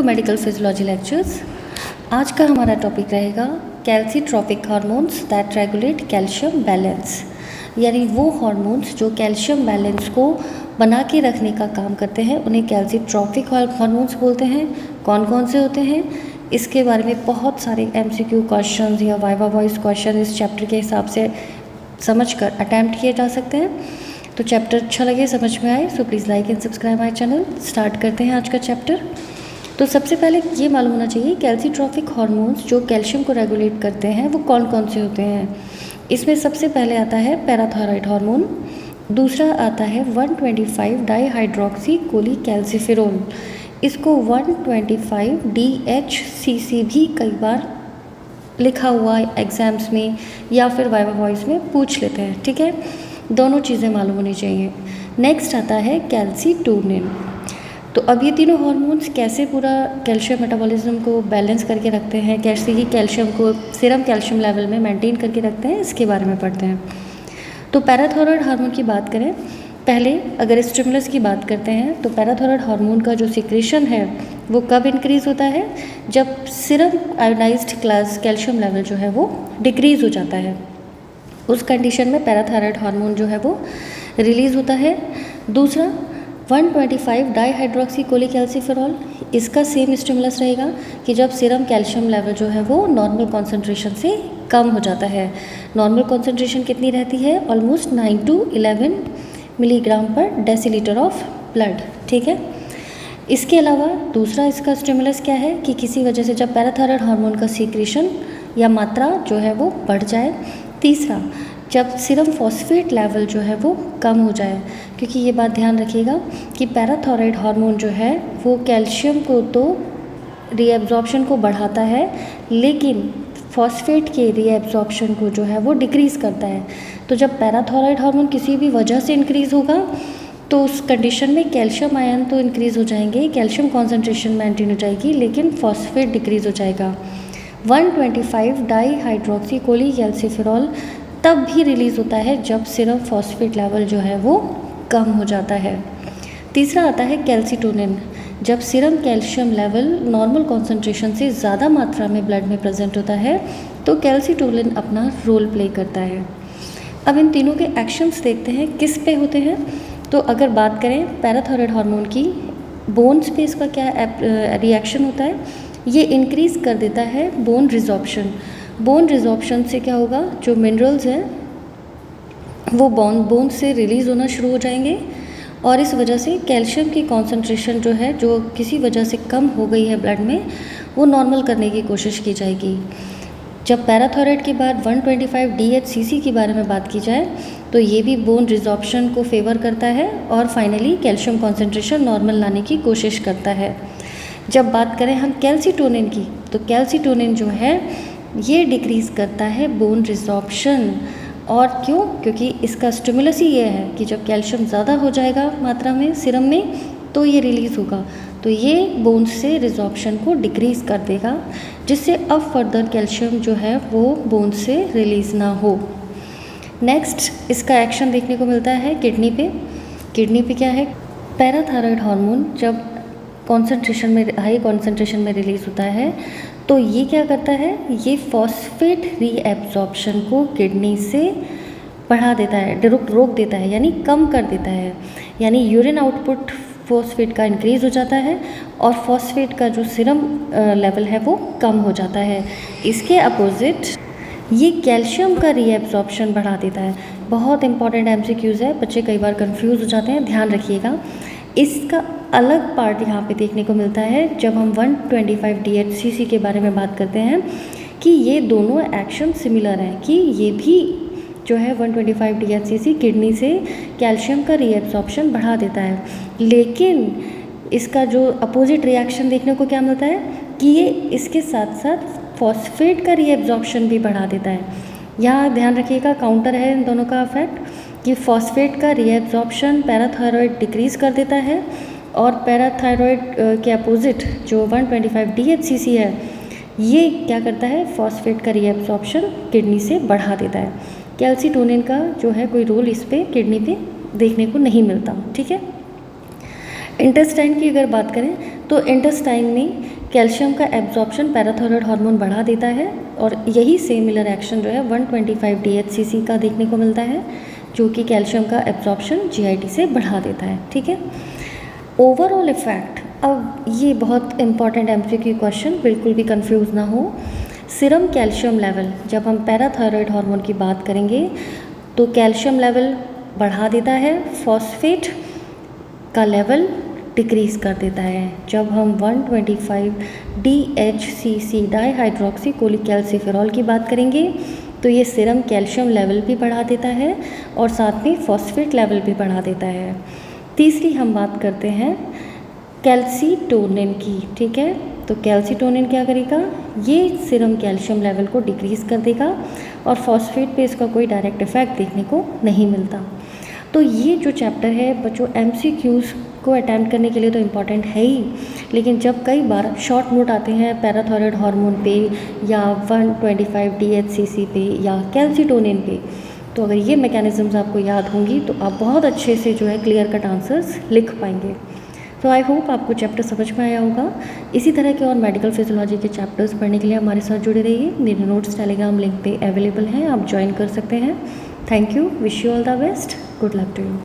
Medical physiology lectures. आज का हमारा टॉपिक रहेगा calcitropic hormones that regulate calcium balance, यानी वो हार्मोन्स जो कैल्शियम बैलेंस को बना के रखने का काम करते हैं उन्हें कैल्सीट्रोपिक हार्मोन्स बोलते हैं। कौन कौन से होते हैं इसके बारे में बहुत सारे MCQ क्वेश्चंस या वाइवा वॉइस क्वेश्चन इस चैप्टर के हिसाब से समझकर अटैम्प्ट किए जा सकते हैं। तो चैप्टर अच्छा लगे, समझ में आए, so please like and subscribe my channel. Start करते हैं आज का चैप्टर। तो सबसे पहले ये मालूम होना चाहिए कैल्सीट्रोपिक हार्मोन्स जो कैल्शियम को रेगुलेट करते हैं वो कौन कौन से होते हैं। इसमें सबसे पहले आता है पैराथायरॉयड हार्मोन, दूसरा आता है 125 डाईहाइड्रोक्सी कोलीकैल्सिफेरॉल, इसको 125 DHCC भी कई बार लिखा हुआ एग्जाम्स में या फिर वाइवा वॉइस में पूछ लेते हैं, ठीक है, दोनों चीज़ें मालूम होनी चाहिए। नेक्स्ट आता है कैल्सीटोनिन। तो अब ये तीनों हार्मोन्स कैसे पूरा कैल्शियम मेटाबॉलिज्म को बैलेंस करके रखते हैं, कैसे ही कैल्शियम को सीरम कैल्शियम लेवल में मेंटेन करके रखते हैं, इसके बारे में पढ़ते हैं। तो पैराथायरॉयड हार्मोन की बात करें, पहले अगर स्टिमुलस की बात करते हैं तो पैराथायरॉयड हार्मोन का जो सिक्रेशन है वो कब इंक्रीज़ होता है, जब serum iodised class calcium level जो है वो डिक्रीज़ हो जाता है। उस कंडीशन में पैराथायरॉयड हार्मोन जो है वो रिलीज़ होता है। दूसरा 125 डाईहाइड्रोक्सी कोलीकैल्सिफेरॉल, इसका सेम स्टिमुलस रहेगा कि जब सीरम कैल्शियम लेवल जो है वो नॉर्मल कॉन्सेंट्रेशन से कम हो जाता है। नॉर्मल कॉन्सेंट्रेशन कितनी रहती है, ऑलमोस्ट 9 to 11 मिलीग्राम पर डेसीलीटर ऑफ ब्लड, ठीक है। इसके अलावा दूसरा इसका स्टिमुलस क्या है कि किसी वजह से जब पैराथायरॉयड हार्मोन का सीक्रेशन या मात्रा जो है वो बढ़ जाए। तीसरा जब सीरम फॉस्फेट लेवल जो है वो कम हो जाए, क्योंकि ये बात ध्यान रखिएगा कि पैराथायरॉयड हार्मोन जो है वो कैल्शियम को तो रीएब्जॉर्प्शन को बढ़ाता है लेकिन फॉस्फेट के रीएब्जॉर्प्शन को जो है वो डिक्रीज़ करता है। तो जब पैराथायरॉयड हार्मोन किसी भी वजह से इंक्रीज़ होगा तो उस कंडीशन में कैल्शियम आयन तो इंक्रीज़ हो जाएंगे, कैल्शियम कॉन्सेंट्रेशन मेंटेन हो जाएगी, लेकिन फॉस्फेट डिक्रीज़ हो जाएगा। 125 डाईहाइड्रोक्सी कोलीकैल्सिफेरॉल तब भी रिलीज़ होता है जब सीरम फॉस्फेट लेवल जो है वो कम हो जाता है। तीसरा आता है कैल्सीटोनिन, जब serum calcium level normal concentration से ज़्यादा मात्रा में ब्लड में प्रेजेंट होता है तो कैल्सीटोनिन अपना रोल प्ले करता है। अब इन तीनों के एक्शंस देखते हैं किस पे होते हैं। तो अगर बात करें पैराथायरॉयड हार्मोन की, बोन्स पे इसका क्या रिएक्शन होता है, ये इंक्रीज़ कर देता है बोन रिजॉर्प्शन। बोन रिजॉर्प्शन से क्या होगा, जो मिनरल्स हैं वो बोन से रिलीज़ होना शुरू हो जाएंगे और इस वजह से कैल्शियम की कॉन्सेंट्रेशन जो है जो किसी वजह से कम हो गई है ब्लड में वो नॉर्मल करने की कोशिश की जाएगी। जब पैराथायरॉयड के बाद 125 DHCC के बारे में बात की जाए तो ये भी बोन रिजॉर्प्शन को फेवर करता है और फाइनली कैल्शियम कॉन्सेंट्रेशन नॉर्मल लाने की कोशिश करता है। जब बात करें हम कैल्सीटोनिन की, तो कैल्सीटोनिन जो है ये डिक्रीज़ करता है बोन रिजॉर्प्शन। और क्यों, क्योंकि इसका स्टिमुलस ही ये है कि जब कैल्शियम ज़्यादा हो जाएगा मात्रा में सीरम में तो ये रिलीज़ होगा, तो ये बोन से रिजॉर्प्शन को डिक्रीज़ कर देगा जिससे अब फर्दर कैल्शियम जो है वो बोन से रिलीज़ ना हो। नेक्स्ट इसका एक्शन देखने को मिलता है किडनी पे। किडनी पे क्या है, पैराथायरॉयड हार्मोन जब कॉन्सेंट्रेशन में हाई कॉन्सेंट्रेशन में रिलीज़ होता है तो ये क्या करता है, ये फॉस्फेट रीएब्जॉर्प्शन को किडनी से बढ़ा देता है, रोक देता है, यानी कम कर देता है। यानी यूरिन आउटपुट फॉस्फेट का इंक्रीज़ हो जाता है और फॉस्फेट का जो सीरम लेवल है वो कम हो जाता है। इसके अपोजिट ये कैल्शियम का रीएब्जॉर्प्शन बढ़ा देता है। बहुत इंपॉर्टेंट MCQs है, बच्चे कई बार कंफ्यूज हो जाते हैं, ध्यान रखिएगा। इसका अलग पार्ट यहाँ पे देखने को मिलता है जब हम 125 DHCC के बारे में बात करते हैं कि ये दोनों एक्शन सिमिलर हैं, कि ये भी जो है 125 DHCC किडनी से कैल्शियम का रीएब्जॉर्प्शन बढ़ा देता है, लेकिन इसका जो अपोजिट रिएक्शन देखने को क्या मिलता है कि ये इसके साथ साथ फॉस्फेट का रीएब्जॉर्प्शन भी बढ़ा देता है। यहाँ ध्यान रखिएगा, काउंटर है इन दोनों का इफेक्ट कि फॉस्फेट का रीएब्जॉर्प्शन पैराथायरॉयड डिक्रीज़ कर देता है और पैराथायरॉयड के अपोजिट जो 125 DHCC है ये क्या करता है, फॉस्फेट का रीएब्जॉर्प्शन किडनी से बढ़ा देता है। कैल्सीटोनिन का जो है कोई रोल इस पे किडनी पे देखने को नहीं मिलता, ठीक है। इंटेस्टाइन की अगर बात करें तो इंटेस्टाइन में कैल्शियम का एब्जॉर्प्शन पैराथायरॉयड हार्मोन बढ़ा देता है और यही सिमिलर एक्शन जो है 125 DHCC का देखने को मिलता है, जो कि कैल्शियम का एब्जॉर्प्शन GIT से बढ़ा देता है। ठीक है, ओवरऑल इफेक्ट। अब ये बहुत इंपॉर्टेंट MCQ क्वेश्चन, बिल्कुल भी कंफ्यूज ना हो। सीरम कैल्शियम लेवल, जब हम पैराथायरॉयड हार्मोन की बात करेंगे तो कैल्शियम लेवल बढ़ा देता है, फॉस्फेट का लेवल डिक्रीज़ कर देता है। जब हम 125 DHCC डाईहाइड्रोक्सी कोलिकैल्सिफेरॉल की बात करेंगे तो ये सीरम कैल्शियम लेवल भी बढ़ा देता है और साथ में फॉस्फेट लेवल भी बढ़ा देता है। तीसरी हम बात करते हैं कैल्सीटोनिन की। ठीक है, तो कैल्सीटोनिन क्या करेगा, ये सीरम कैल्शियम लेवल को डिक्रीज़ कर देगा और फॉस्फेट पे इसका कोई डायरेक्ट इफेक्ट देखने को नहीं मिलता। तो ये जो चैप्टर है बच्चों MCQs को अटैम्प्ट करने के लिए तो इम्पॉर्टेंट है ही, लेकिन जब कई बार शॉर्ट नोट आते हैं पैराथायरॉयड हार्मोन पे या 125 DHCC पे या कैल्सीटोनिन पे, तो अगर ये मैकेनिज़म्स आपको याद होंगी तो आप बहुत अच्छे से जो है क्लियर कट आंसर्स लिख पाएंगे। तो आई होप आपको चैप्टर समझ में आया होगा। इसी तरह के और मेडिकल फिजियोलॉजी के चैप्टर्स पढ़ने के लिए हमारे साथ जुड़े रहिए। मेरे नोट्स टेलीग्राम लिंक पे अवेलेबल हैं, आप ज्वाइन कर सकते हैं। Thank you, wish you all the best, good luck to you.